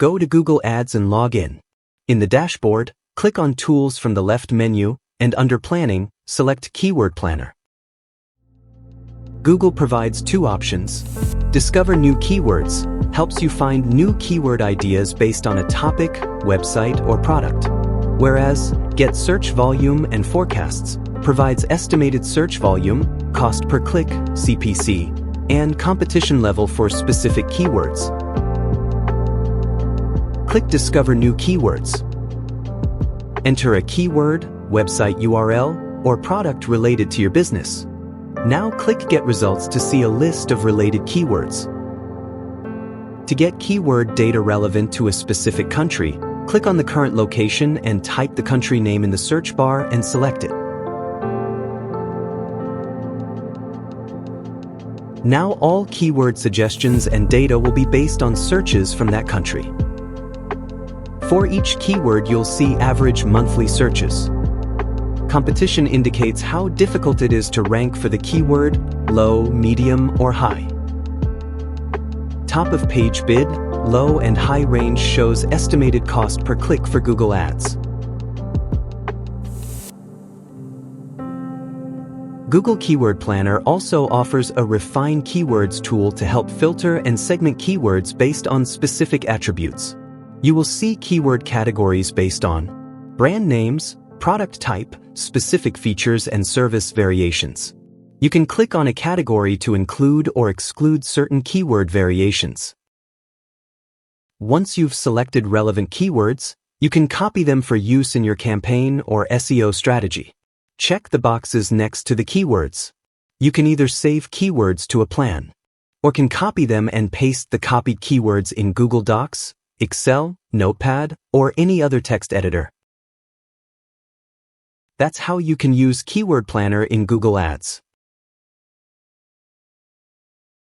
Go to Google Ads and log in. In the dashboard, click on Tools from the left menu, and under Planning, select Keyword Planner. Google provides two options. Discover New Keywords helps you find new keyword ideas based on a topic, website, or product, whereas Get Search Volume and Forecasts provides estimated search volume, cost per click, CPC, and competition level for specific keywords. Click Discover New Keywords. Enter a keyword, website URL, or product related to your business. Now click Get Results to see a list of related keywords. To get keyword data relevant to a specific country, click on the current location and type the country name in the search bar and select it. Now all keyword suggestions and data will be based on searches from that country. For each keyword, you'll see average monthly searches. Competition indicates how difficult it is to rank for the keyword, low, medium, or high. Top of page bid, low and high range shows estimated cost per click for Google Ads. Google Keyword Planner also offers a Refine Keywords tool to help filter and segment keywords based on specific attributes. You will see keyword categories based on brand names, product type, specific features, and service variations. You can click on a category to include or exclude certain keyword variations. Once you've selected relevant keywords, you can copy them for use in your campaign or SEO strategy. Check the boxes next to the keywords. You can either save keywords to a plan, or can copy them and paste the copied keywords in Google Docs, Excel, Notepad, or any other text editor. That's how you can use Keyword Planner in Google Ads.